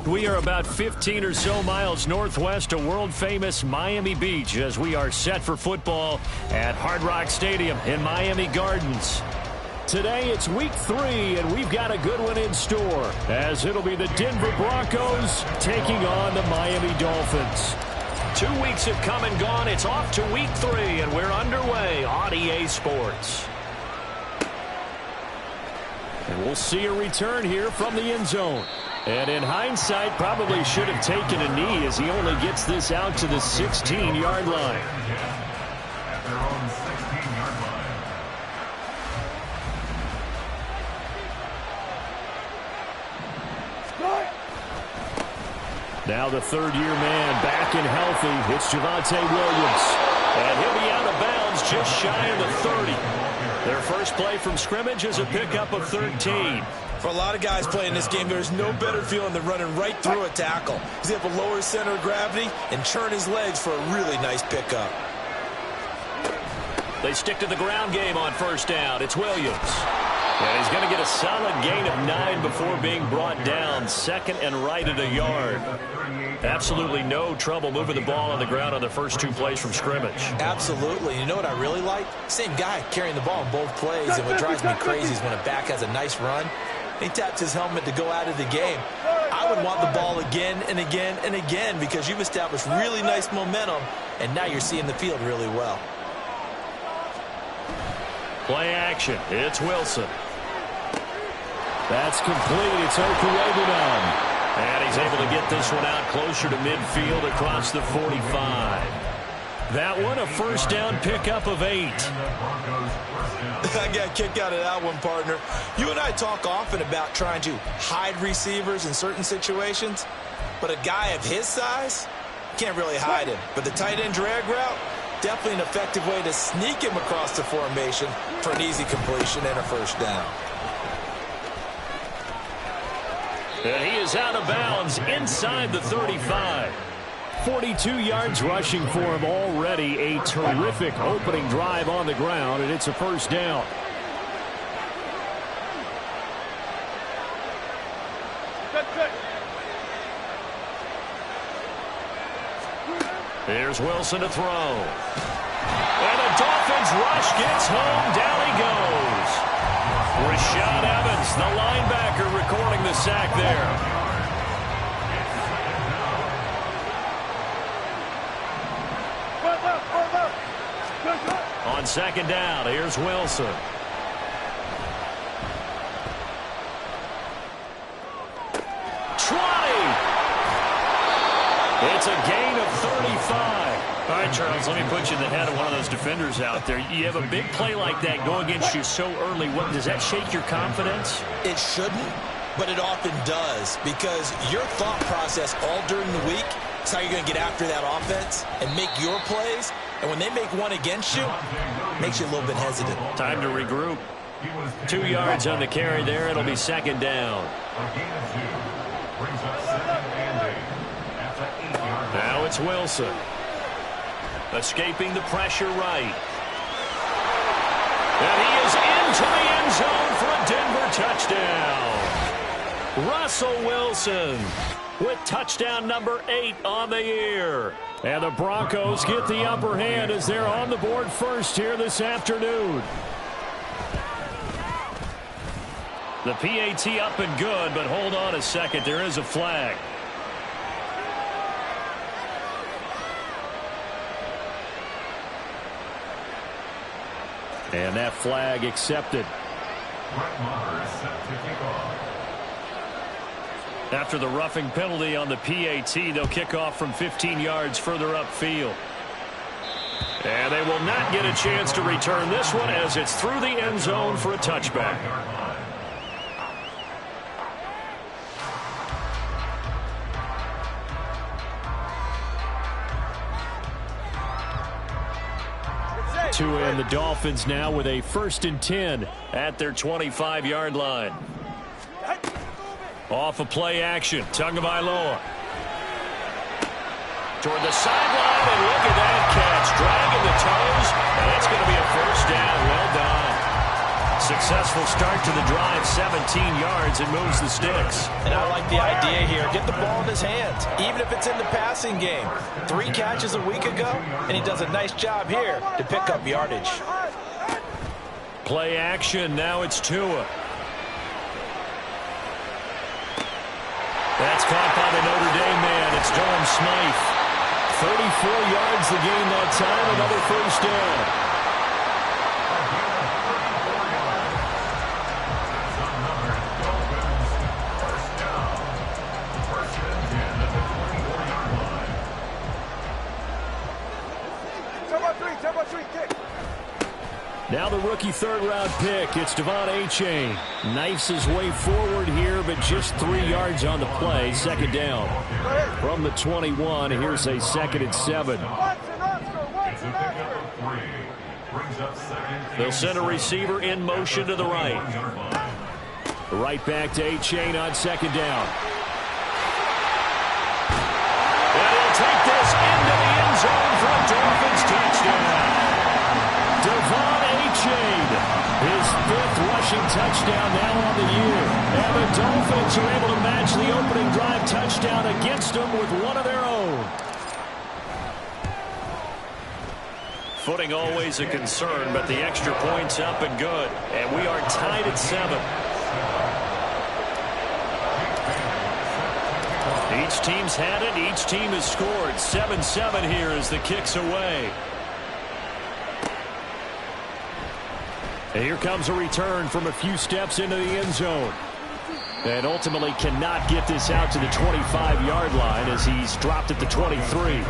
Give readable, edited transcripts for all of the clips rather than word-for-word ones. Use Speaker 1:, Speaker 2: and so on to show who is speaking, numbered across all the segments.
Speaker 1: We are about 15 or so miles northwest of world-famous Miami Beach as we are set for football at Hard Rock Stadium in Miami Gardens. Today it's week 3, and we've got a good one in store as it'll be the Denver Broncos taking on the Miami Dolphins. 2 weeks have come and gone. It's off to week 3, and we're underway on EA Sports. And we'll see a return here from the end zone. And in hindsight, probably should have taken a knee as he only gets this out to the 16-yard line. Now the third-year man back and healthy. It's Javonte Williams. And he'll be out of bounds just shy of the 30. Their first play from scrimmage is a pickup of 13.
Speaker 2: For a lot of guys playing this game, there's no better feeling than running right through a tackle. He's able to lower his center of gravity and churn his legs for a really nice pickup.
Speaker 1: They stick to the ground game on first down. It's Williams. And he's going to get a solid gain of 9 before being brought down. Second and right at a yard. Absolutely no trouble moving the ball on the ground on the first 2 plays from scrimmage.
Speaker 2: Absolutely. You know what I really like? Same guy carrying the ball in both plays. And what drives me crazy is when a back has a nice run, he taps his helmet to go out of the game. I would want the ball again and again and again because you've established really nice momentum, and now you're seeing the field really well.
Speaker 1: Play action. It's Wilson. That's complete. It's Okurebunom. And he's able to get this one out closer to midfield across the 45. That one, a first down pickup of 8.
Speaker 2: I got a kick out of that one, partner. You and I talk often about trying to hide receivers in certain situations, but a guy of his size can't really hide him. But the tight end drag route, definitely an effective way to sneak him across the formation for an easy completion and a first down.
Speaker 1: And he is out of bounds inside the 35. 42 yards rushing for him already. A terrific opening drive on the ground, and it's a first down. Here's Wilson to throw. And the Dolphins rush gets home. Down he goes. Rashad Evans, the linebacker, recording the sack there. On second down, here's Wilson. It's a gain of 35. All right, Charles, let me put you in the head of one of those defenders out there. You have a big play like that go against you so early. What, does that shake your confidence?
Speaker 2: It shouldn't, but it often does because your thought process all during the week is how you're going to get after that offense and make your plays. And when they make one against you, it makes you a little bit hesitant.
Speaker 1: Time to regroup. 2 yards on the carry there. It'll be second down. Now it's Wilson. Escaping the pressure right. And he is into the end zone for a Denver touchdown. Russell Wilson with touchdown number 8 on the year. And the Broncos get the upper hand as they're on the board first here this afternoon. The PAT up and good, but hold on a second. There is a flag. And that flag accepted. After the roughing penalty on the PAT, they'll kick off from 15 yards further upfield. And they will not get a chance to return this one as it's through the end zone for a touchback. And the Dolphins now with a 1st and 10 at their 25-yard line. Off of play action, Tagovailoa. Toward the sideline, and look at that catch. Dragging the toes, and it's going to be a first down. Well done. Successful start to the drive, 17 yards, and moves the sticks.
Speaker 2: And I like the idea here. Get the ball in his hands, even if it's in the passing game. 3 catches a week ago, and he does a nice job here to pick up yardage.
Speaker 1: Play action. Now it's Tua. That's caught by the Notre Dame man. It's Durham Smythe. 34 yards the gain that time. Another first down. Now the rookie third-round pick. It's Devon A-Chain. Knifes his way forward here, but just 3 yards on the play. Second down. From the 21, here's a 2nd and 7. They'll send a receiver in motion to the right. Right back to A-Chain on 2nd down. And he'll take this into the end zone for a Dolphins touchdown. Devon A-Chain, his 5th rushing touchdown now on the year. And the Dolphins are able to match the opening drive touchdown against them with one of their own. Footing always a concern, but the extra point's up and good. And we are tied at 7. Each team's had it. Each team has scored. 7-7 here as the kick's away. And here comes a return from a few steps into the end zone. And ultimately cannot get this out to the 25-yard line as he's dropped at the 23.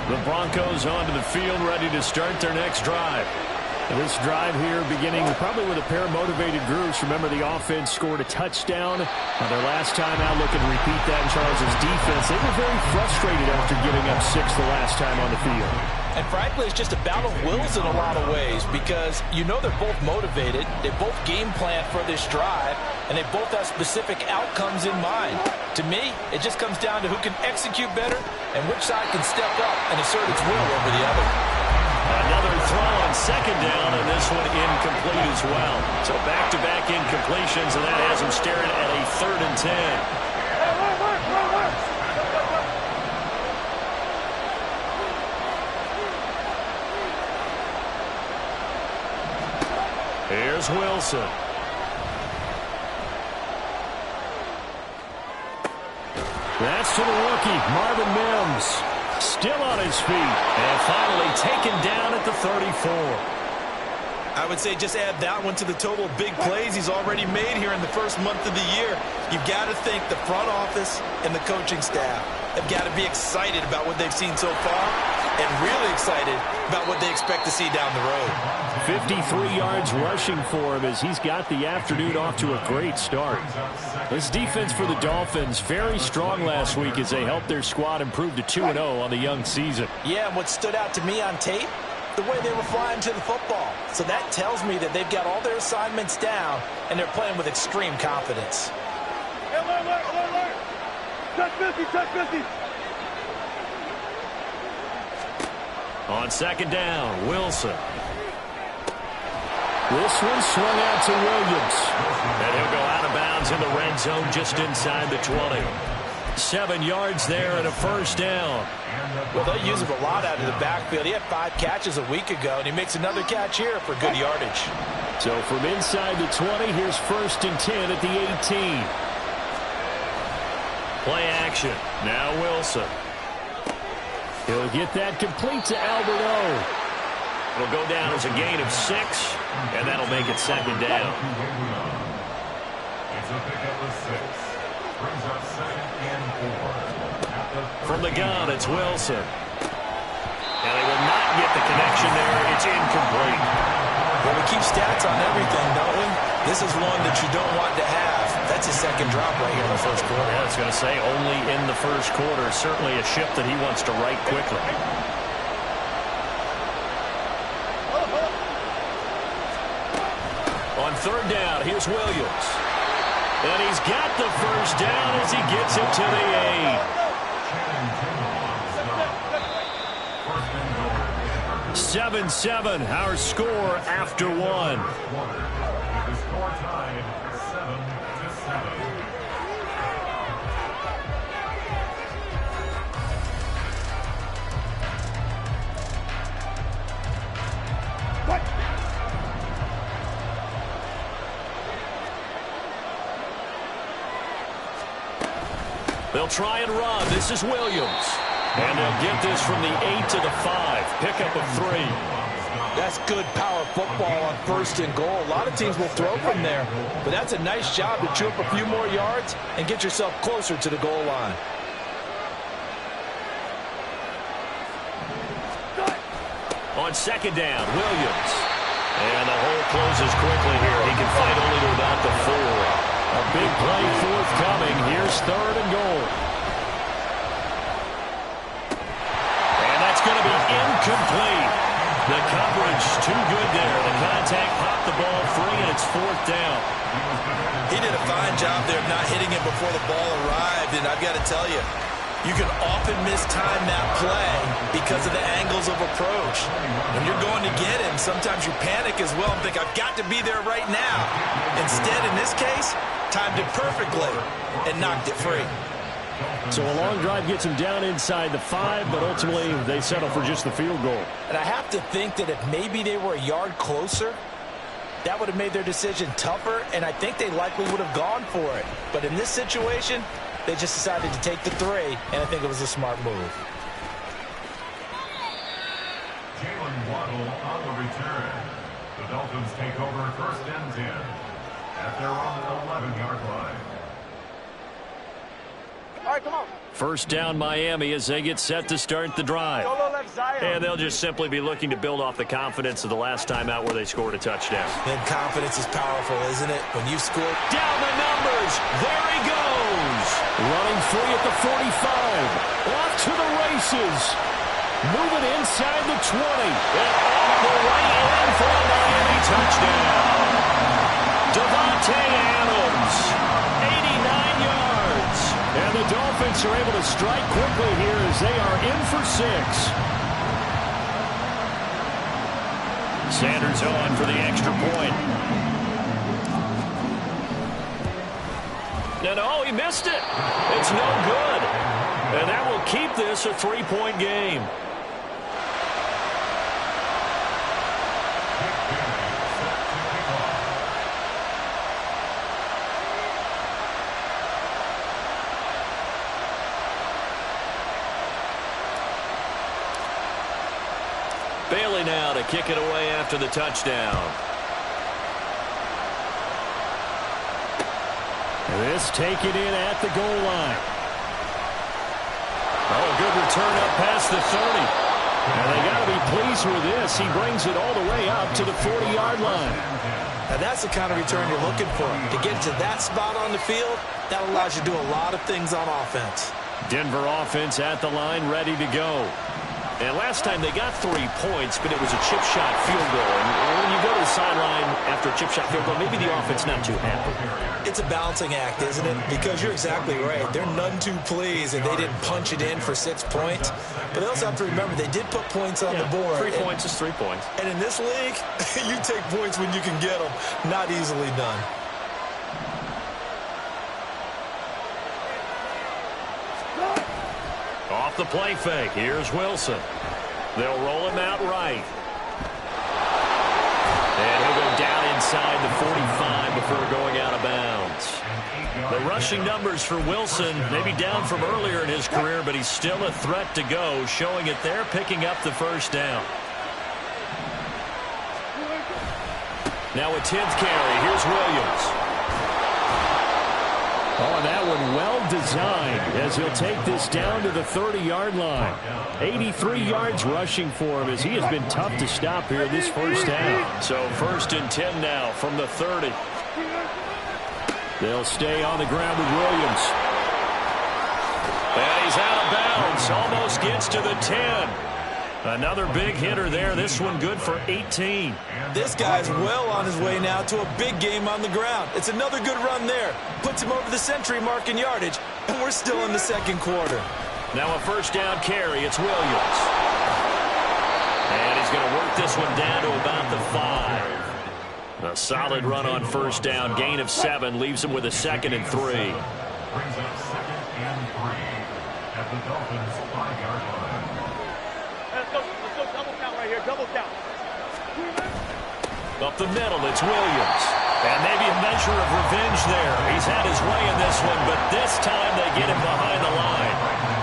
Speaker 1: The Broncos onto the field, ready to start their next drive. And this drive here beginning probably with a pair of motivated groups. Remember, the offense scored a touchdown on their last time out. Looking to repeat that in Charles' defense. They were very frustrated after giving up 6 the last time on the field.
Speaker 2: And frankly, it's just a battle of wills in a lot of ways because you know they're both motivated. They both game plan for this drive, and they both have specific outcomes in mind. To me, it just comes down to who can execute better and which side can step up and assert its will over the other.
Speaker 1: Another throw on 2nd down, and this one incomplete as well. So back-to-back incompletions, and that has him staring at a 3rd and 10. Here's Wilson. That's to the rookie, Marvin Mims. Still on his feet, and finally taken down at the 34.
Speaker 2: I would say just add that one to the total of big plays he's already made here in the first month of the year. You've got to think the front office and the coaching staff have got to be excited about what they've seen so far and really excited about what they expect to see down the road. 53
Speaker 1: yards rushing for him as he's got the afternoon off to a great start. This defense for the Dolphins, very strong last week as they helped their squad improve to 2-0 on the young season.
Speaker 2: Yeah, and what stood out to me on tape, the way they were flying to the football. So that tells me that they've got all their assignments down, and they're playing with extreme confidence.
Speaker 3: Touch 50, touch 50.
Speaker 1: On 2nd down, Wilson. This one swung out to Williams. And he'll go out of bounds in the red zone just inside the 20. 7 yards there and a first down.
Speaker 2: Well, they use him a lot out of the backfield. He had 5 catches a week ago, and he makes another catch here for good yardage.
Speaker 1: So from inside the 20, here's 1st and 10 at the 18. Play action. Now Wilson. He'll get that complete to Albert O. It'll go down as a gain of 6, and that'll make it 2nd down. From the gun, it's Wilson. And they will not get the connection there. It's incomplete.
Speaker 2: Well, we keep stats on everything, don't we? This is one that you don't want to have. That's a 2nd drop right here in the first quarter.
Speaker 1: Yeah, I was going to say only in the first quarter. Certainly a ship that he wants to right quickly. On 3rd down, here's Williams. And he's got the first down as he gets it to the 8. 7-7, our score after one.
Speaker 4: The score tied 7-7.
Speaker 1: They'll try and run. This is Williams. And they'll get this from the 8 to the 5. Pickup of 3.
Speaker 2: That's good power football on 1st and goal. A lot of teams will throw from there, but that's a nice job to chew up a few more yards and get yourself closer to the goal line.
Speaker 1: On 2nd down, Williams. And the hole closes quickly here. He can fight only to about the 4. A big play forthcoming. Here's 3rd and goal. And that's going to be incomplete. The coverage too good there. The contact popped the ball free, and it's 4th down.
Speaker 2: He did a fine job there of not hitting it before the ball arrived, and I've got to tell you, you can often mistime that play because of the angles of approach. When you're going to get him, sometimes you panic as well and think, I've got to be there right now. Instead, in this case, timed it perfectly and knocked it free.
Speaker 1: So a long drive gets him down inside the 5, but ultimately they settle for just the field goal.
Speaker 2: And I have to think that if maybe they were a yard closer, that would have made their decision tougher, and I think they likely would have gone for it. But in this situation, they just decided to take the 3, and I think it was a smart move.
Speaker 4: Waddle on the return. The Dolphins take over 1st and 10 at their own 11-yard line.
Speaker 3: All right, come on.
Speaker 1: 1st down Miami as they get set to start the drive.
Speaker 3: Solo left side.
Speaker 1: And they'll just simply be looking to build off the confidence of the last time out where they scored a touchdown.
Speaker 2: And confidence is powerful, isn't it? When you score.
Speaker 1: Down the numbers. There he goes. Running free at the 45. Off to the races. Moving inside the 20. And off the right end for a Miami touchdown. Devontae Adams. 89 yards. And the Dolphins are able to strike quickly here as they are in for 6. Sanders on for the extra point. No, he missed it. It's no good. And that will keep this a 3-point game. Bailey now to kick it away after the touchdown. This taken in at the goal line. Oh, good return up past the 30. And they got to be pleased with this. He brings it all the way up to the 40-yard line.
Speaker 2: Now that's the kind of return you're looking for. To get to that spot on the field, that allows you to do a lot of things on offense.
Speaker 1: Denver offense at the line, ready to go. And last time they got 3 points, but it was a chip shot field goal. And when you go to the sideline after a chip shot field goal, maybe the offense not too happy.
Speaker 2: It's a balancing act, isn't it? Because you're exactly right. They're none too pleased, and they didn't punch it in for 6 points. But they also have to remember they did put points on the board.
Speaker 1: 3 points is 3 points.
Speaker 2: And in this league, you take points when you can get them. Not easily done.
Speaker 1: Off the play fake. Here's Wilson. They'll roll him out right. And he'll go down inside the 45 before going out of bounds. The rushing numbers for Wilson, maybe down from earlier in his career, but he's still a threat to go, showing it there, picking up the 1st down. Now a 10th carry. Here's Williams. Oh, and that one well designed as he'll take this down to the 30-yard line. 83 yards rushing for him as he has been tough to stop here this 1st down. So 1st and 10 now from the 30. They'll stay on the ground with Williams. And he's out of bounds. Almost gets to the 10. Another big hitter there. This one good for 18.
Speaker 2: This guy's well on his way now to a big game on the ground. It's another good run there. Puts him over the century mark in yardage, and we're still in the 2nd quarter.
Speaker 1: Now a 1st down carry. It's Williams. And he's he's going to work this one down to about the 5. A solid run on first down. Gain of 7 leaves him with a 2nd and 3.
Speaker 4: Brings up 2nd and 3 at the Dolphins' 5-yard line.
Speaker 3: Let's go double count right here, double count.
Speaker 1: Up the middle, it's Williams. And maybe a measure of revenge there. He's had his way in this one, but this time they get him behind the line.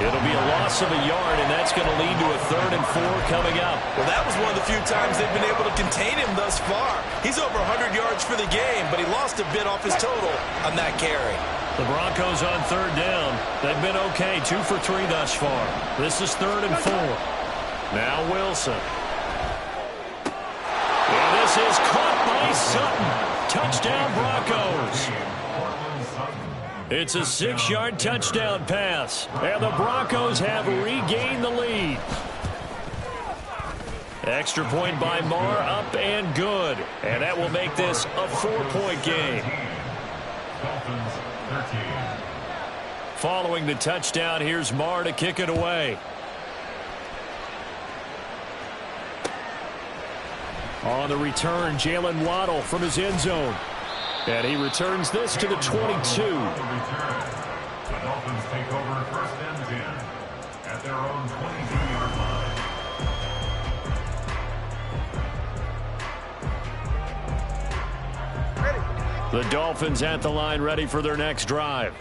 Speaker 1: It'll be a loss of a yard, and that's going to lead to a 3rd and 4 coming up.
Speaker 2: Well, that was one of the few times they've been able to contain him thus far. He's over 100 yards for the game, but he lost a bit off his total on that carry.
Speaker 1: The Broncos on 3rd down. They've been okay, 2 for 3 thus far. This is 3rd and 4. Now Wilson. And this is caught by Sutton. Touchdown, Broncos. It's a 6-yard touchdown pass, and the Broncos have regained the lead. Extra point by Marr, up and good. And that will make this a 4-point game.
Speaker 4: Dolphins 13.
Speaker 1: Following the touchdown, here's Marr to kick it away. On the return, Jalen Waddle from his end zone. And he returns this to the 22.
Speaker 4: The Dolphins take over 1st and 10 at their own 22-yard line.
Speaker 1: The Dolphins at the line, ready for their next drive.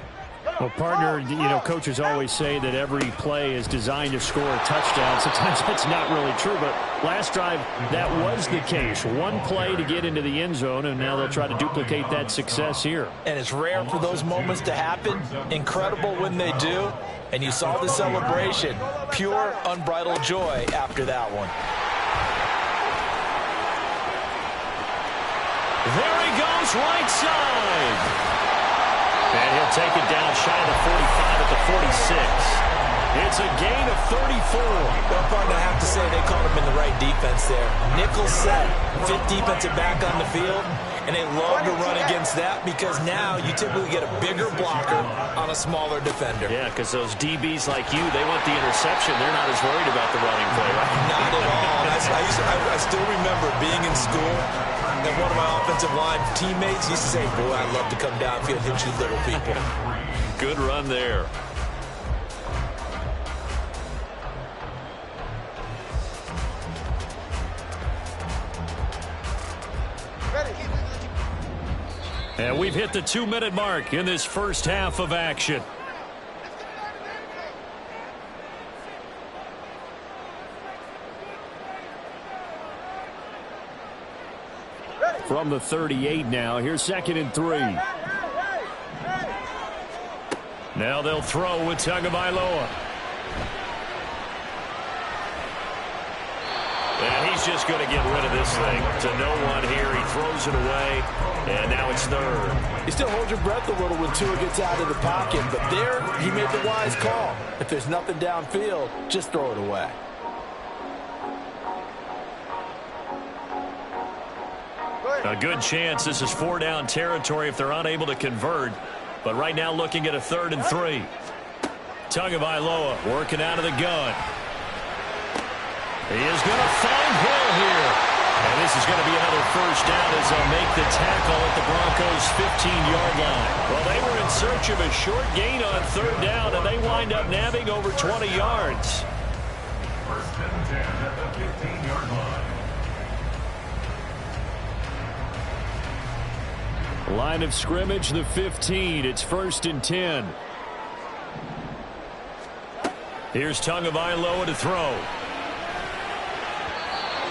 Speaker 1: Well, partner, you know, coaches always say that every play is designed to score a touchdown. Sometimes that's not really true, but last drive, that was the case. One play to get into the end zone, and now they'll try to duplicate that success here.
Speaker 2: And it's rare for those moments to happen. Incredible when they do. And you saw the celebration. Pure, unbridled joy after that one.
Speaker 1: There he goes, right side. And he'll take it down shy of the 45 at the 46. It's a gain of 34.
Speaker 2: Well, partner, I have to say they caught him in the right defense there. Nickel set, 5th defensive back on the field, and they love to run against that because now you typically get a bigger blocker on a smaller defender.
Speaker 1: Yeah, because those DBs like you, they want the interception. They're not as worried about the running play, right?
Speaker 2: Not at all. I still remember being in school, and one of my offensive line teammates used to say, boy, I'd love to come downfield and hit you little people.
Speaker 1: Good run there. And we've hit the 2-minute mark in this first half of action. From the 38 now, here's 2nd and 3. Now they'll throw with Tagovailoa. And he's just going to get rid of this thing to no one here. He throws it away, and now it's 3rd.
Speaker 2: You still hold your breath a little when Tua gets out of the pocket, but there he made the wise call. If there's nothing downfield, just throw it away.
Speaker 1: A good chance this is 4-down territory if they're unable to convert. But right now looking at a 3rd and 3. Tagovailoa working out of the gun. He is going to find Hill here. And this is going to be another first down as they'll make the tackle at the Broncos' 15-yard line. Well, they were in search of a short gain on 3rd down, and they wind up nabbing over 20 yards.
Speaker 4: 1st and 10 at the 15-yard line.
Speaker 1: Line of scrimmage, the 15. It's 1st and 10. Here's Tagovailoa to throw.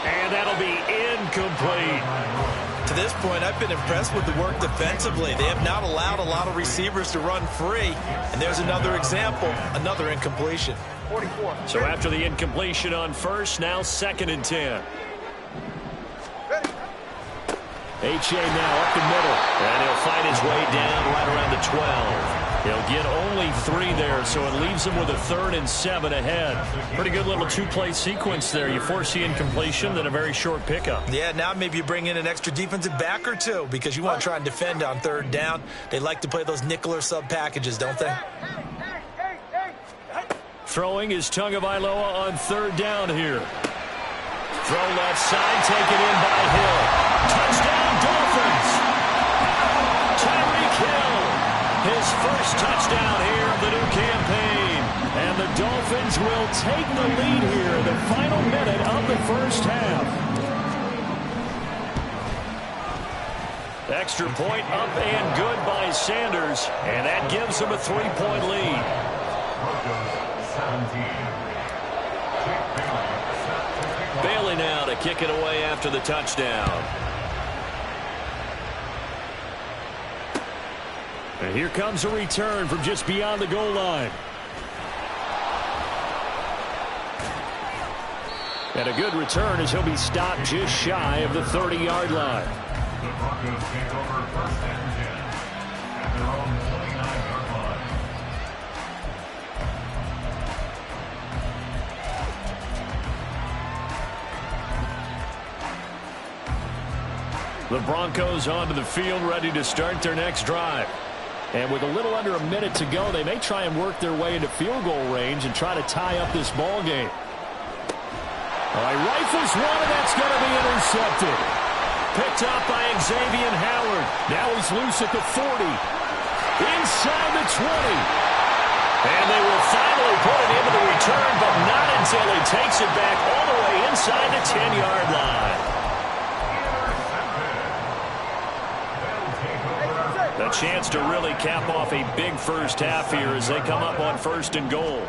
Speaker 1: And that'll be incomplete.
Speaker 2: To this point, I've been impressed with the work defensively. They have not allowed a lot of receivers to run free. And there's another example, another incompletion.
Speaker 3: 44.
Speaker 1: So after the incompletion on 1st, now 2nd and 10. H.A. now up the middle, and he'll find his way down right around the 12. He'll get only 3 there, so it leaves him with a 3rd and 7 ahead. Pretty good little 2-play sequence there. You force the incompletion, then a very short pickup.
Speaker 2: Yeah, now maybe you bring in an extra defensive back or two because you want to try and defend on 3rd down. They like to play those nickel or sub packages, don't they?
Speaker 1: Throwing is Tagovailoa on 3rd down here. Throw left side, taken in by Hill. Touchdown, Dolphins. Tyreek Hill, his first touchdown here of the new campaign. And the Dolphins will take the lead here in the final minute of the first half. Extra point up and good by Sanders, and that gives them a 3-point lead. Bailey now to kick it away after the touchdown. And here comes a return from just beyond the goal line. And a good return as he'll be stopped just shy of the 30-yard line.
Speaker 4: The Broncos take over first and 10 at their own 29-yard line.
Speaker 1: The Broncos onto the field, ready to start their next drive. And with a little under a minute to go, they may try and work their way into field goal range and try to tie up this ball game. All right, rifles one, and that's going to be intercepted. Picked up by Xavier Howard. Now he's loose at the 40. Inside the 20. And they will finally put it into the return, but not until he takes it back all the way inside the 10-yard line. A chance to really cap off a big first half here as they come up on 1st and goal.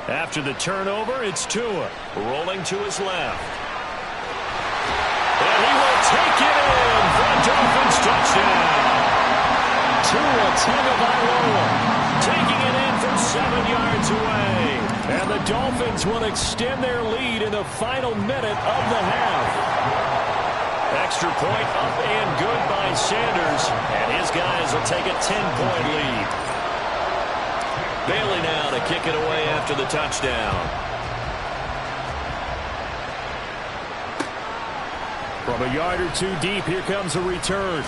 Speaker 1: After the turnover, it's Tua rolling to his left. And he will take it in for a Dolphins touchdown. Tua Tagovailoa taking it in from 7 yards away. And the Dolphins will extend their lead in the final minute of the half. Extra point up and good by Sanders. And his guys will take a 10-point lead. Bailey now to kick it away after the touchdown. From a yard or two deep, here comes a return.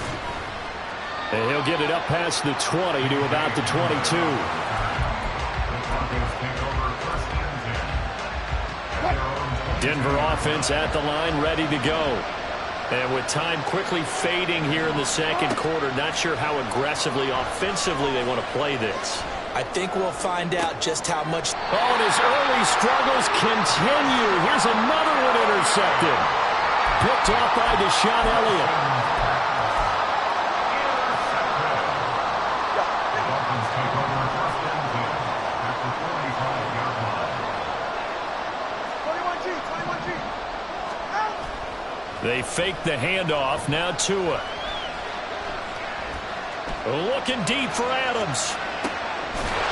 Speaker 1: And he'll get it up past the 20 to about the 22. Denver offense at the line, ready to go. And with time quickly fading here in the second quarter, not sure how aggressively, offensively they want to play this.
Speaker 2: I think we'll find out just how much.
Speaker 1: Oh, and his early struggles continue. Here's another one intercepted. Picked off by Deshaun Elliott. They fake the handoff. Now Tua. Looking deep for Adams.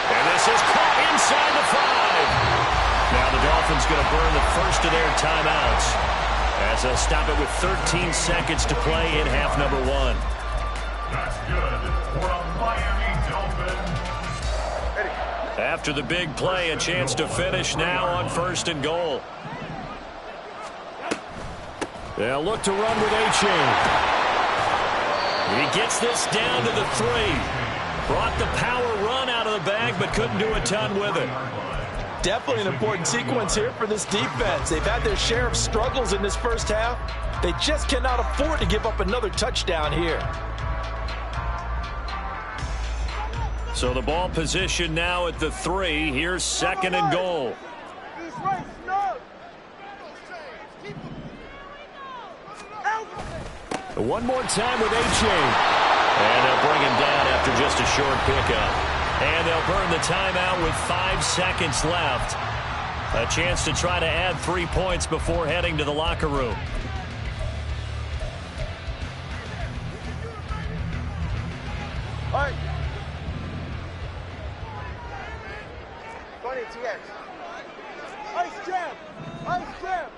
Speaker 1: And this is caught inside the 5. Now the Dolphins going to burn the first of their timeouts as they'll stop it with 13 seconds to play in half number 1.
Speaker 4: That's good for a Miami Dolphins.
Speaker 1: After the big play, a chance to finish now on 1st and goal. They'll look to run with A-Chain. He gets this down to the 3. Brought the power run out of the bag, but couldn't do a ton with it.
Speaker 2: Definitely an important sequence here for this defense. They've had their share of struggles in this first half. They just cannot afford to give up another touchdown here.
Speaker 1: So the ball position now at the 3. Here's 2nd and goal. One more time with A-Chain. And they'll bring him down after just a short pickup. And they'll burn the timeout with 5 seconds left. A chance to try to add 3 points before heading to the locker room.
Speaker 3: All right. 20 TX. Ice jam. Ice jam.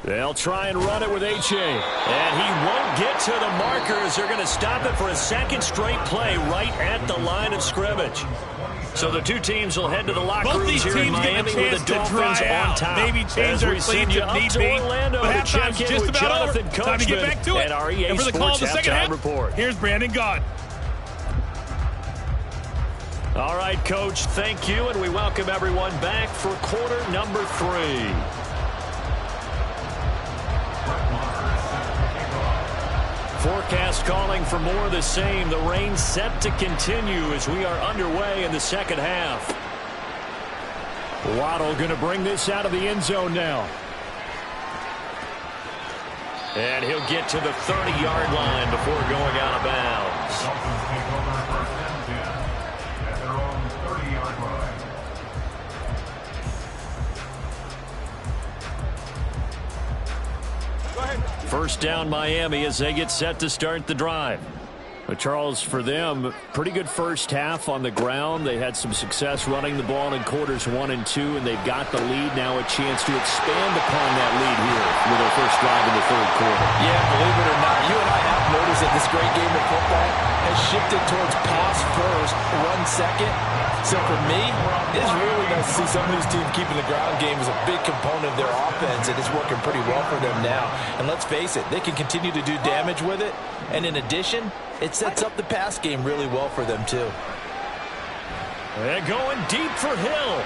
Speaker 1: They'll try and run it with A-Chain. And he won't get to the markers. They're going to stop it for a second straight play right at the line of scrimmage. So the two teams will head to the locker rooms here in Miami with the Dolphins on top.
Speaker 5: Maybe change their cleats if need be.
Speaker 1: Orlando
Speaker 5: But
Speaker 1: to
Speaker 5: halftime's
Speaker 1: check in
Speaker 5: just
Speaker 1: with
Speaker 5: about over.
Speaker 1: Jonathan
Speaker 5: Time to get
Speaker 1: Coachman
Speaker 5: back to it.
Speaker 1: at our EA
Speaker 5: And for the call
Speaker 1: Sports
Speaker 5: of the second
Speaker 1: Halftime
Speaker 5: half,
Speaker 1: Report.
Speaker 5: here's Brandon Gott.
Speaker 1: All right, Coach, thank you, and we welcome everyone back for quarter number 3. Forecast calling for more of the same. The rain set to continue as we are underway in the second half. Waddle going to bring this out of the end zone now. And he'll get to the 30-yard line before going out of bounds.
Speaker 4: Dolphins take over first and 10 at their own 30-yard line.
Speaker 1: First down Miami as they get set to start the drive. But Charles, for them, pretty good first half on the ground. They had some success running the ball in quarters 1 and 2, and they've got the lead. Now a chance to expand upon that lead here with their first drive in the third quarter.
Speaker 2: Yeah, believe it or not, you and I have noticed that this great game of football has shifted towards pass first, run second. So for me, it's really nice to see some of these teams keeping the ground game as a big component of their offense, and it's working pretty well for them now. And let's face it, they can continue to do damage with it. And in addition, it sets up the pass game really well for them, too.
Speaker 1: They're going deep for Hill.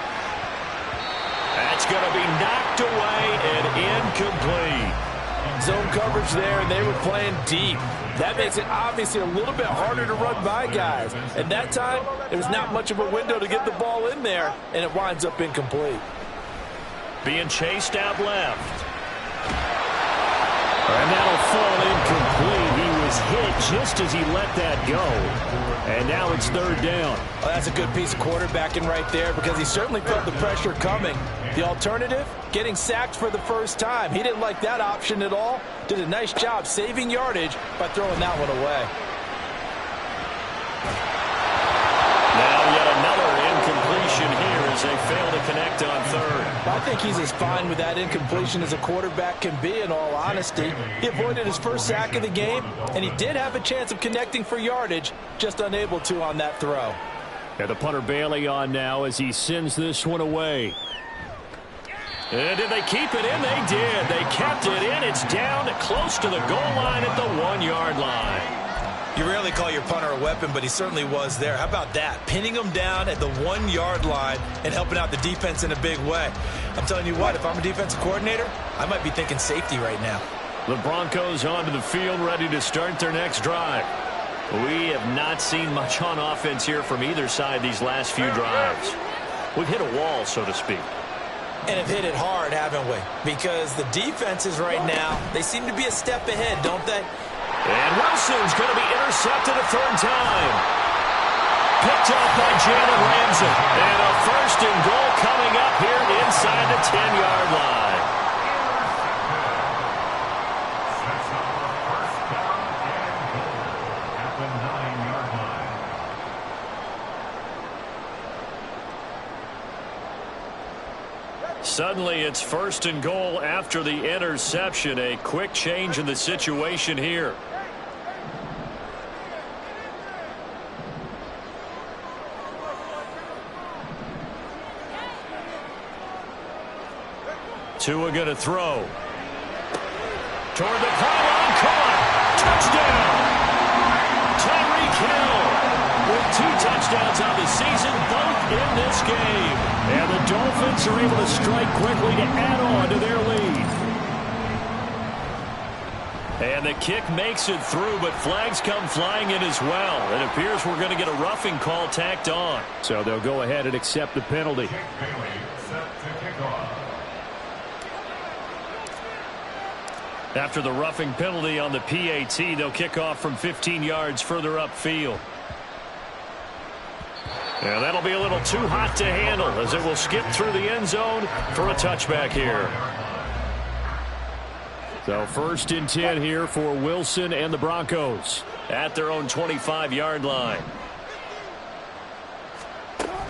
Speaker 1: That's going to be knocked away and incomplete.
Speaker 2: Zone coverage there, and they were playing deep. That makes it obviously a little bit harder to run by guys. And that time, there was not much of a window to get the ball in there, and it winds up incomplete.
Speaker 1: Being chased out left. And that'll fall incomplete. He was hit just as he let that go. And now it's third down.
Speaker 2: Well, that's a good piece of quarterbacking right there because he certainly felt the pressure coming. The alternative, getting sacked for the first time. He didn't like that option at all. Did a nice job saving yardage by throwing that one away.
Speaker 1: Now yet another incompletion here as they fail to connect on third.
Speaker 2: I think he's as fine with that incompletion as a quarterback can be, in all honesty. He avoided his first sack of the game, and he did have a chance of connecting for yardage, just unable to on that throw.
Speaker 1: And the punter Bailey on now as he sends this one away. And did they keep it in? They did. They kept it in. It's down close to the goal line at the 1-yard line.
Speaker 2: You rarely call your punter a weapon, but he certainly was there. How about that? Pinning him down at the 1-yard line and helping out the defense in a big way. I'm telling you what, if I'm a defensive coordinator, I might be thinking safety right now.
Speaker 1: The Broncos onto the field ready to start their next drive. We have not seen much on offense here from either side these last few drives. We've hit a wall, so to speak.
Speaker 2: And have hit it hard, haven't we? Because the defenses right now, they seem to be a step ahead, don't they?
Speaker 1: And Wilson's going to be intercepted a third time. Picked off by Jalen Ramsey. And a first and goal coming up here inside the 10-yard line.
Speaker 4: Sets up a first down and goal at the 9-yard line.
Speaker 1: Suddenly it's first and goal after the interception. A quick change in the situation here. Tua going to throw. Toward the pylon, caught. Touchdown. Tyreek Hill with 2 touchdowns on the season, both in this game. And the Dolphins are able to strike quickly to add on to their lead. And the kick makes it through, but flags come flying in as well. It appears we're going to get a roughing call tacked on. So they'll go ahead and accept the penalty.
Speaker 4: Bailey set to kick off.
Speaker 1: After the roughing penalty on the PAT, they'll kick off from 15 yards further upfield. And that'll be a little too hot to handle as it will skip through the end zone for a touchback here. So first and 10 here for Wilson and the Broncos at their own 25-yard line.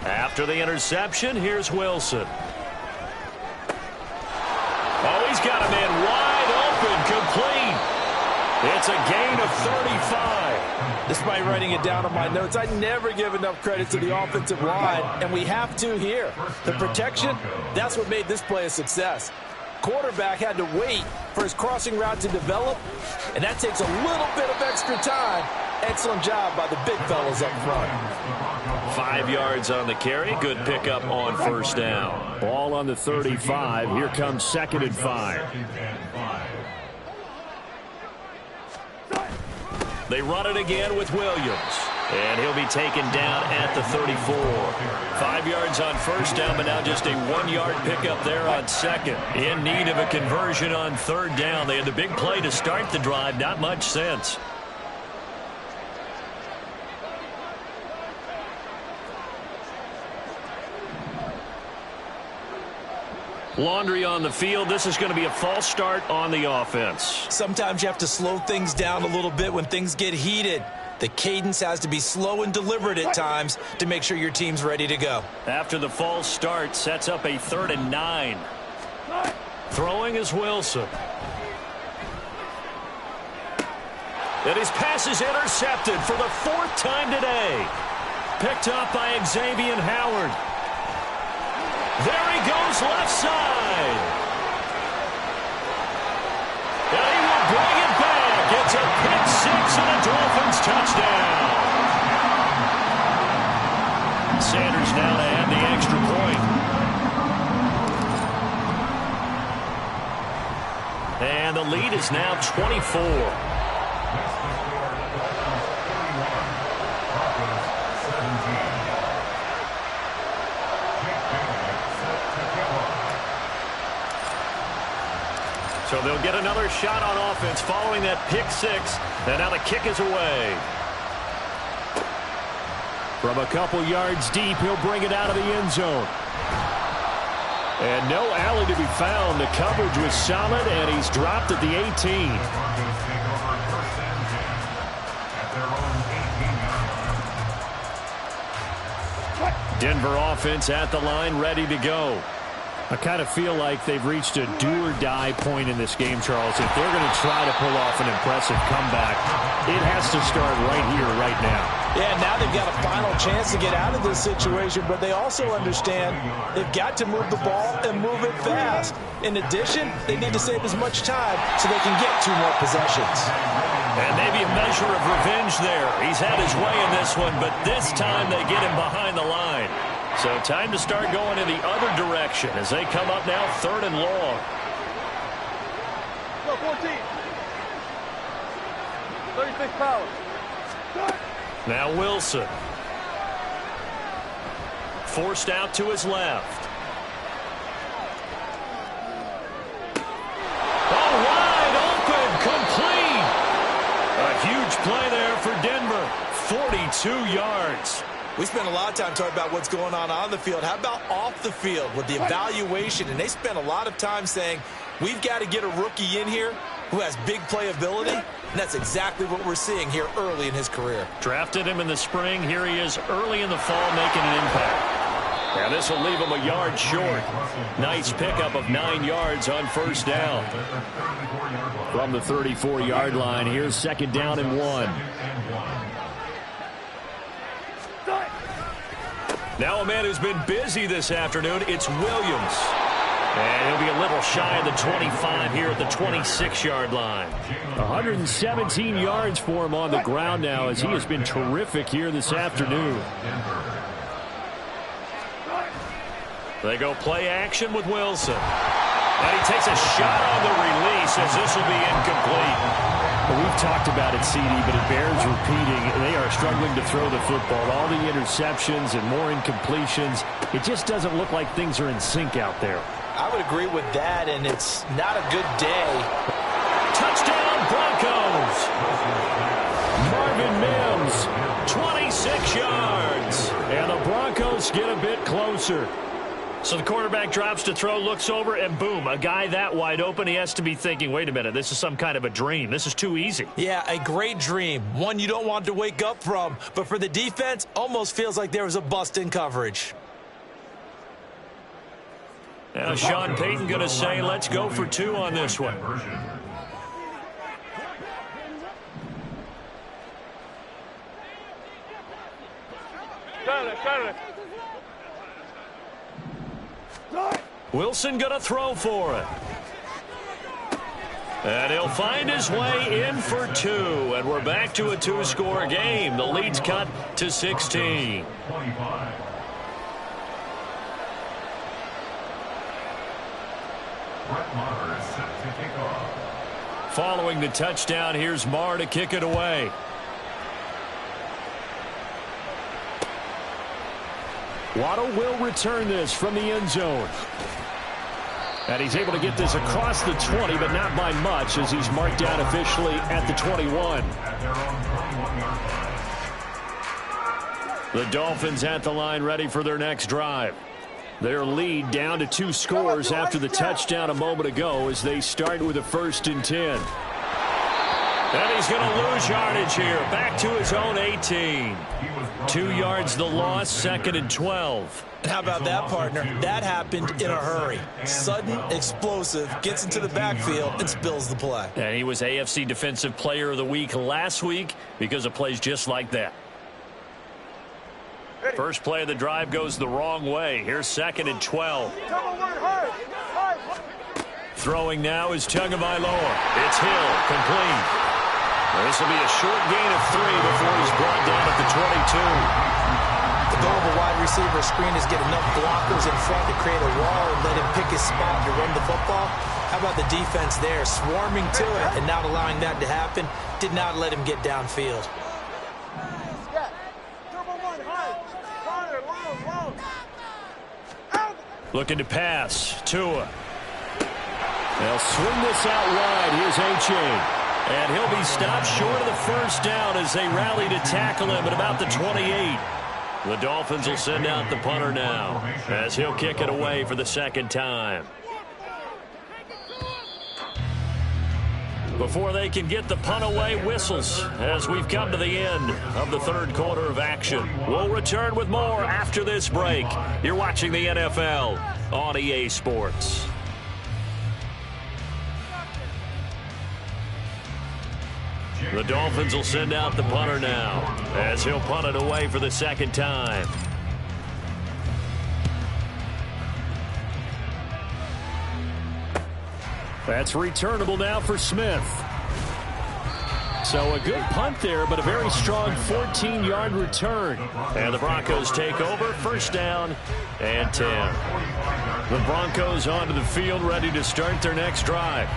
Speaker 1: After the interception, here's Wilson. Oh, he's got a man wide open, complete. It's a gain of 35.
Speaker 2: Despite writing it down on my notes, I never give enough credit to the offensive line, and we have to here. The protection, that's what made this play a success. Quarterback had to wait for his crossing route to develop, and that takes a little bit of extra time, Excellent job by the big fellas up front.
Speaker 1: 5 yards on the carry. Good pickup on first down.
Speaker 5: Ball on the 35. Here comes 2nd and 5.
Speaker 1: They run it again with Williams. And he'll be taken down at the 34. 5 yards on first down, but now just a 1-yard pickup there on second. In need of a conversion on third down. They had the big play to start the drive. Not much sense. Laundry on the field. This is going to be a false start on the offense.
Speaker 2: Sometimes you have to slow things down a little bit when things get heated. The cadence has to be slow and deliberate at times to make sure your team's ready to go.
Speaker 1: After the false start, sets up a 3rd and 9. Throwing is Wilson. And his pass is intercepted for the 4th time today. Picked up by Xavier Howard. There he goes left side. And he will bring it back. It's a pick 6 and a Dolphins touchdown. Sanders now to add the extra point. And the lead is now 24. So they'll get another shot on offense following that pick 6. And now the kick is away.
Speaker 5: From a couple yards deep, he'll bring it out of the end zone. And no alley to be found. The coverage was solid, and he's dropped at the 18.
Speaker 1: Denver offense at the line, ready to go.
Speaker 5: I kind of feel like they've reached a do-or-die point in this game, Charles. If they're going to try to pull off an impressive comeback, it has to start right here, right now.
Speaker 2: Yeah, now they've got a final chance to get out of this situation, but they also understand they've got to move the ball and move it fast. In addition, they need to save as much time so they can get 2 more possessions.
Speaker 1: And maybe a measure of revenge there. He's had his way in this one, but this time they get him behind the line. So time to start going in the other direction as they come up now 3rd and long.
Speaker 3: Go, 14. 36 power.
Speaker 1: Now Wilson. Forced out to his left. Oh, wide open, complete. A huge play there for Denver. 42 yards.
Speaker 2: We spent a lot of time talking about what's going on the field. How about off the field with the evaluation? And they spent a lot of time saying, we've got to get a rookie in here who has big playability. And that's exactly what we're seeing here early in his career.
Speaker 1: Drafted him in the spring. Here he is early in the fall making an impact. Now this will leave him a yard short. Nice pickup of 9 yards on first down.
Speaker 5: From the 34-yard line, here's 2nd down and 1.
Speaker 1: Now a man who's been busy this afternoon, it's Williams. And he'll be a little shy of the 25 here at the 26-yard line.
Speaker 5: 117 yards for him on the ground now as he has been terrific here this afternoon.
Speaker 1: They go play action with Wilson. And he takes a shot on the release as this will be incomplete.
Speaker 5: Well, we've talked about it, CD, but it bears repeating. They are struggling to throw the football. All the interceptions and more incompletions. It just doesn't look like things are in sync out there.
Speaker 2: I would agree with that, and it's not a good day.
Speaker 1: Touchdown, Broncos! Marvin Mims, 26 yards.
Speaker 5: And the Broncos get a bit closer.
Speaker 1: So the quarterback drops to throw, looks over, and boom, a guy that wide open, he has to be thinking, wait a minute, this is some kind of a dream. This is too easy.
Speaker 2: Yeah, a great dream. One you don't want to wake up from. But for the defense, almost feels like there was a bust in coverage.
Speaker 1: Now Sean Payton going to say, let's go for 2 on this one. Wilson going to throw for it. And he'll find his way in for two. And we're back to a two-score game. The lead's cut to 16.
Speaker 4: 25. Brett Maher is set to kick off.
Speaker 1: Following the touchdown, here's Maher to kick it away. Waddle will return this from the end zone. And he's able to get this across the 20, but not by much, as he's marked down officially at the 21.
Speaker 4: At their own 21-yard line.
Speaker 1: The Dolphins at the line, ready for their next drive. Their lead down to 2 scores after the touchdown a moment ago as they start with a 1st and 10. And he's going to lose yardage here. Back to his own 18. 2 yards the loss, 2nd and 12.
Speaker 2: How about that, partner? That happened in a hurry. Sudden, explosive, gets into the backfield and spills the play.
Speaker 1: And he was AFC Defensive Player of the Week last week because of plays just like that. First play of the drive goes the wrong way. Here's 2nd and 12. Throwing now is Tagovailoa. It's Hill, complete. This will be a short gain of 3 before he's brought down at the 22.
Speaker 2: The goal of a wide receiver screen is get enough blockers in front to create a wall and let him pick his spot to run the football. How about the defense there, swarming to it and not allowing that to happen? Did not let him get downfield.
Speaker 1: Looking to pass. Tua. They'll swing this out wide. Here's A-Chain. And he'll be stopped short of the first down as they rally to tackle him at about the 28. The Dolphins will send out the punter now as he'll kick it away for the 2nd time. Before they can get the punt away, whistles as we've come to the end of the 3rd quarter of action. We'll return with more after this break. You're watching the NFL on EA Sports. The Dolphins will send out the punter now as he'll punt it away for the 2nd time. That's returnable now for Smith. So a good punt there, but a very strong 14-yard return. And the Broncos take over, 1st down and 10. The Broncos onto the field, ready to start their next drive.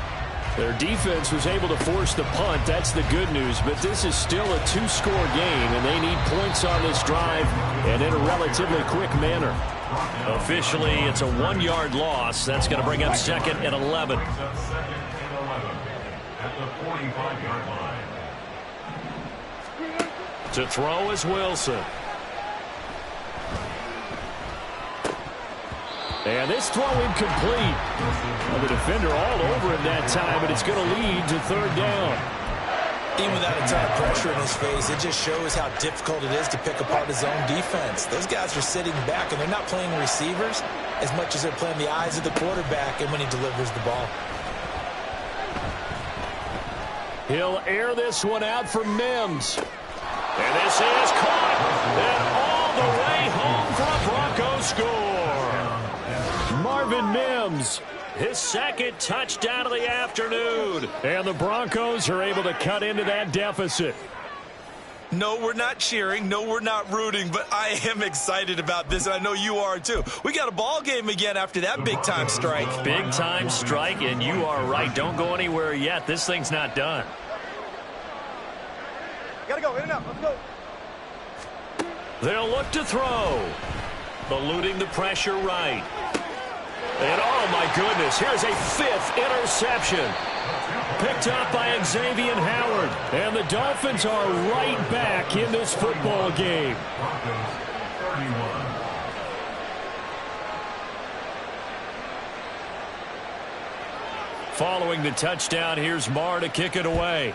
Speaker 1: Their defense was able to force the punt. That's the good news, but this is still a 2-score game, and they need points on this drive and in a relatively quick manner. Officially, it's a 1-yard loss. That's going to bring up 2nd and 11.
Speaker 4: At the 45-yard line.
Speaker 1: To throw is Wilson. And this throw incomplete. Well, the defender all over him that time, but it's going to lead to 3rd down.
Speaker 2: Even without a ton of pressure in his face, it just shows how difficult it is to pick apart his own defense. Those guys are sitting back, and they're not playing receivers as much as they're playing the eyes of the quarterback and when he delivers the ball.
Speaker 1: He'll air this one out for Mims. And this is caught. And all the way home for a Broncos score. Marvin Mims, his 2nd touchdown of the afternoon. And the Broncos are able to cut into that deficit.
Speaker 2: No, we're not cheering. No, we're not rooting, but I am excited about this, and I know you are too. We got a ball game again after that big-time strike.
Speaker 1: Big-time strike, and you are right. Don't go anywhere yet. This thing's not done.
Speaker 3: Gotta go, in and out, let's go.
Speaker 1: They'll look to throw. Eluding the pressure right. And oh my goodness, here's a 5th interception. Picked up by Xavier Howard. And the Dolphins are right back in this football game. Following the touchdown, here's Maher to kick it away.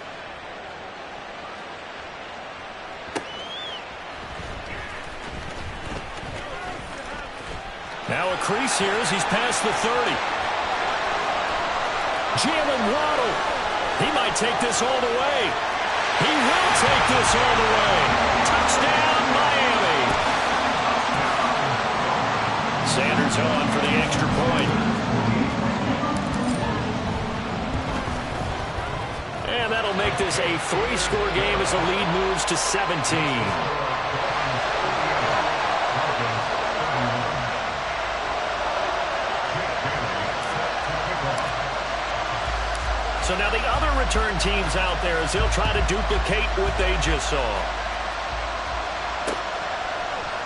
Speaker 1: Now a crease here as he's past the 30. Jalen Waddle. He might take this all the way. He will take this all the way. Touchdown, Miami. Sanders on for the extra point. And that'll make this a 3-score game as the lead moves to 17. So now the other return teams out there as they'll try to duplicate what they just saw.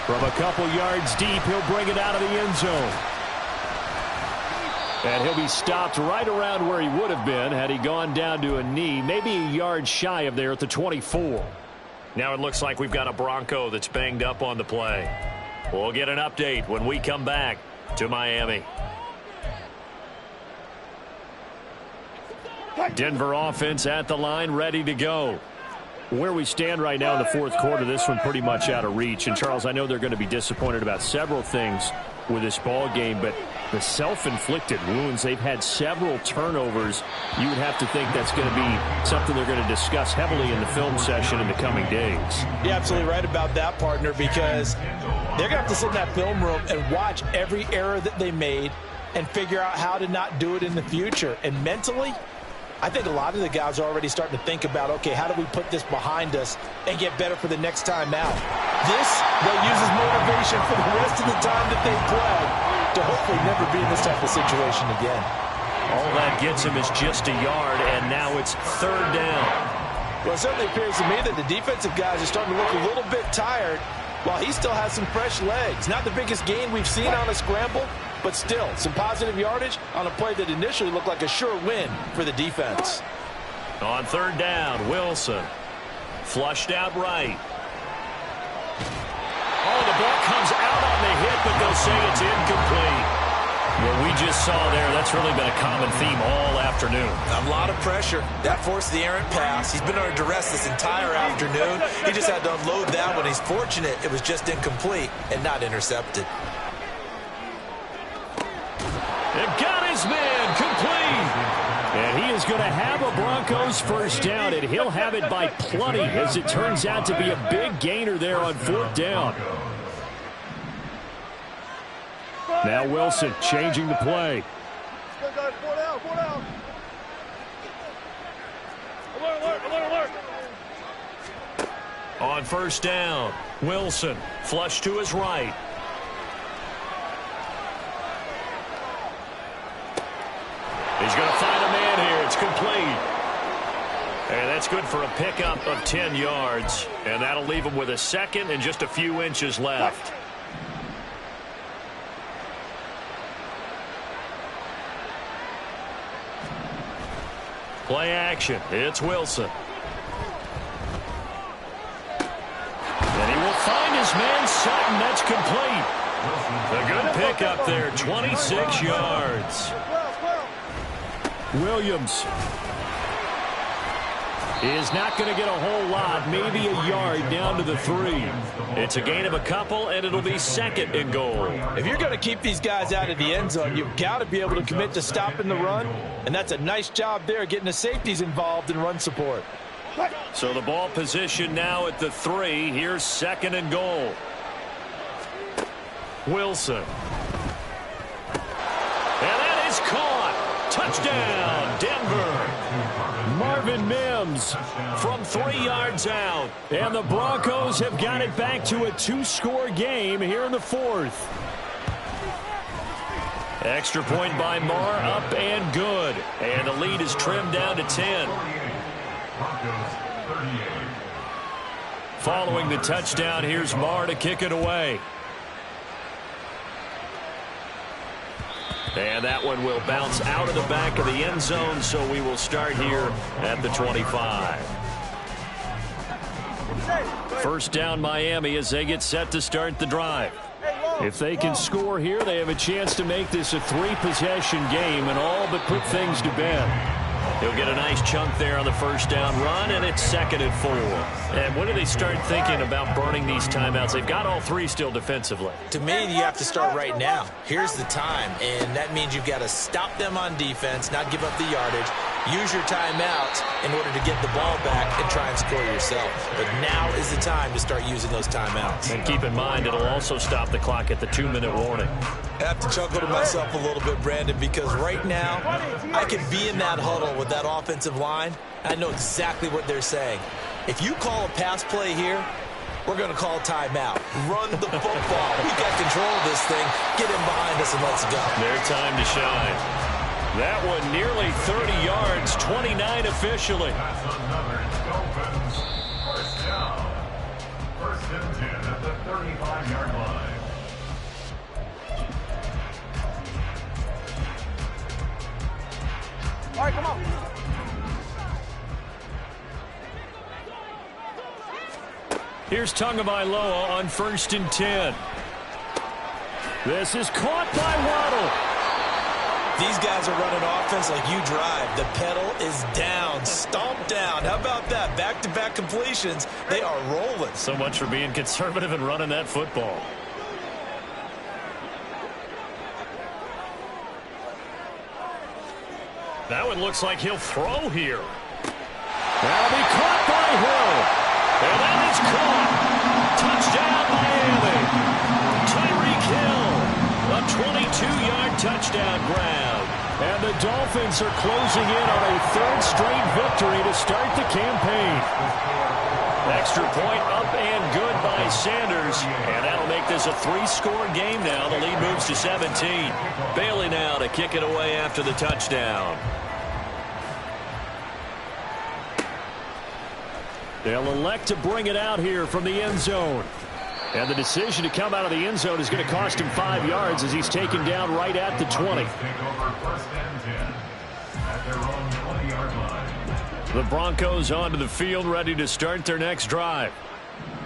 Speaker 1: From a couple yards deep, he'll bring it out of the end zone. And he'll be stopped right around where he would have been had he gone down to a knee, maybe a yard shy of there at the 24. Now it looks like we've got a Bronco that's banged up on the play. We'll get an update when we come back to Miami. Denver offense at the line, ready to go. Where we stand right now in the fourth quarter, this one pretty much out of reach. And, Charles, I know they're going to be disappointed about several things with this ball game, but the self-inflicted wounds, they've had several turnovers. You would have to think that's going to be something they're going to discuss heavily in the film session in the coming days.
Speaker 2: You're absolutely right about that, partner, because they're going to have to sit in that film room and watch every error that they made and figure out how to not do it in the future. And mentally, I think a lot of the guys are already starting to think about, okay, how do we put this behind us and get better for the next time out? This, they'll use as motivation for the rest of the time that they play to hopefully never be in this type of situation again.
Speaker 1: All that gets him is just a yard, and now it's third down.
Speaker 2: Well, it certainly appears to me that the defensive guys are starting to look a little bit tired while he still has some fresh legs. Not the biggest gain we've seen on a scramble, but still, some positive yardage on a play that initially looked like a sure win for the defense.
Speaker 1: On third down, Wilson. Flushed out right. Oh, the ball comes out on the hit, but they'll say it's incomplete. What we just saw there, that's really been a common theme all afternoon.
Speaker 2: A lot of pressure. That forced the errant pass. He's been under duress this entire afternoon. He just had to unload that one. He's fortunate it was just incomplete and not intercepted.
Speaker 1: And got his man complete. And he is going to have a Broncos first down, and he'll have it by plenty as it turns out to be a big gainer there on fourth down. Now Wilson changing the play. On first down, Wilson flush to his right. He's going to find a man here. It's complete. And that's good for a pickup of 10 yards. And that'll leave him with a second and just a few inches left. Play action. It's Wilson. And he will find his man Sutton. That's complete. A good pickup there. 26 yards. Williams is not going to get a whole lot, maybe a yard down to the 3. It's a gain of a couple, and it'll be second and goal.
Speaker 2: If you're going to keep these guys out of the end zone, you've got to be able to commit to stopping the run, and that's a nice job there getting the safeties involved in run support.
Speaker 1: So the ball position now at the 3. Here's second and goal. Wilson. And that is caught. Touchdown, Denver. Marvin Mims from 3 yards out. And the Broncos have got it back to a 2-score game here in the fourth. Extra point by Marr, up and good. And the lead is trimmed down to 10. Following the touchdown, here's Marr to kick it away. And that one will bounce out of the back of the end zone, so we will start here at the 25. First down Miami as they get set to start the drive. If they can score here, they have a chance to make this a 3-possession game and all but put things to bed. He'll get a nice chunk there on the first down run, and it's second and 4. And when do they start thinking about burning these timeouts? They've got all 3 still defensively.
Speaker 2: To me, you have to start right now. Here's the time, and that means you've got to stop them on defense, not give up the yardage, use your timeouts in order to get the ball back and try and score yourself. But now is the time to start using those timeouts.
Speaker 1: And keep in mind, it'll also stop the clock at the 2-minute warning.
Speaker 2: I have to chuckle to myself a little bit, Brandon, because right now I could be in that huddle with that offensive line. I know exactly what they're saying. If you call a pass play here, we're going to call timeout. Run the football. We got control of this thing. Get him behind us and let's go.
Speaker 1: Their time to shine. That one nearly 30 yards, 29 officially.
Speaker 4: That's another Dolphins first down. First and 10 at the 35-yard line.
Speaker 3: All right, come on.
Speaker 1: Here's Tagovailoa on 1st and 10. This is caught by Waddle.
Speaker 2: These guys are running offense like you drive. The pedal is down, stomped down. How about that? Back-to-back completions. They are rolling.
Speaker 1: So much for being conservative and running that football. That one looks like he'll throw here. That'll be caught by Hill. And that is caught. Touchdown, Miami. Tyreek Hill. A 22-yard touchdown grab. And the Dolphins are closing in on a 3rd straight victory to start the campaign. Extra point up and good by Sanders. And that'll make this a 3-score game now. The lead moves to 17. Bailey now to kick it away after the touchdown. They'll elect to bring it out here from the end zone. And the decision to come out of the end zone is going to cost him 5 yards as he's taken down right at the 20. The Broncos onto the field, ready to start their next drive.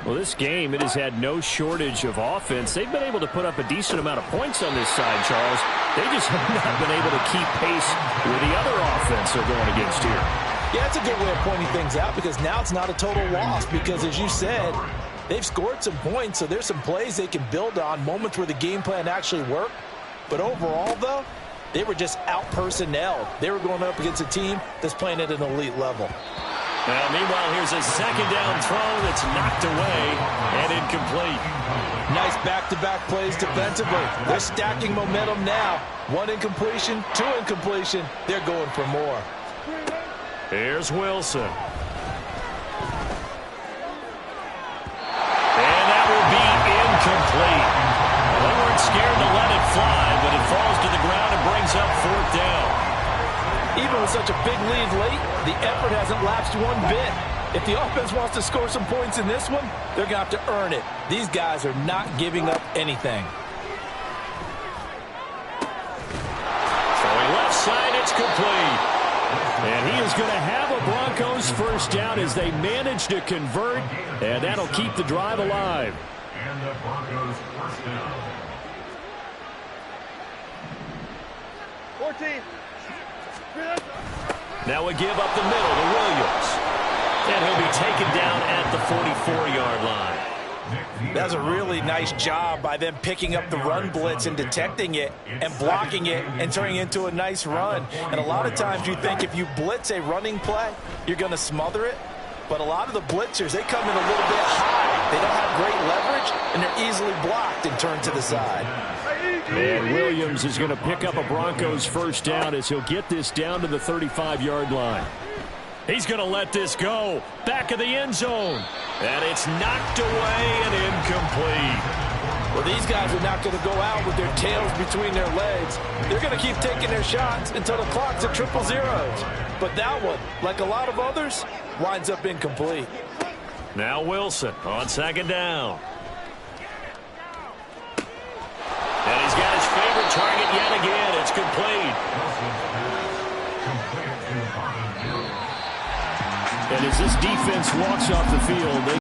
Speaker 1: Well, this game, it has had no shortage of offense. They've been able to put up a decent amount of points on this side, Charles. They just have not been able to keep pace with the other offense they're going against here.
Speaker 2: Yeah, it's a good way of pointing things out because now it's not a total loss because, as you said, they've scored some points, so there's some plays they can build on, moments where the game plan actually worked. But overall, though, they were just out-personnelled. They were going up against a team that's playing at an elite level.
Speaker 1: Now, meanwhile, here's a 2nd down throw that's knocked away and incomplete.
Speaker 2: Nice back-to-back plays defensively. They're stacking momentum now. 1 incompletion, 2 incompletion. They're going for more.
Speaker 1: Here's Wilson. And that will be incomplete. They weren't scared to let it fly, but it falls to the ground and brings up 4th down.
Speaker 2: Even with such a big lead late, the effort hasn't lapsed one bit. If the offense wants to score some points in this one, they're going to have to earn it. These guys are not giving up anything.
Speaker 1: Throwing left side, it's complete. And he is going to have a Broncos first down as they manage to convert, and that'll keep the drive alive.
Speaker 4: And the Broncos first down.
Speaker 3: 14.
Speaker 1: Now a give up the middle to Williams. And he'll be taken down at the 44-yard line.
Speaker 2: That was a really nice job by them picking up the run blitz and detecting it and blocking it and turning it into a nice run. And a lot of times you think if you blitz a running play, you're going to smother it. But a lot of the blitzers, they come in a little bit high. They don't have great leverage, and they're easily blocked and turned to the side.
Speaker 1: And Williams is going to pick up a Broncos first down as he'll get this down to the 35-yard line. He's going to let this go. Back of the end zone. And it's knocked away and incomplete.
Speaker 2: Well, these guys are not going to go out with their tails between their legs. They're going to keep taking their shots until the clock's at 000. But that one, like a lot of others, winds up incomplete.
Speaker 1: Now Wilson on 2nd down. And he's got his favorite target yet again. It's complete. And as this defense walks off the field,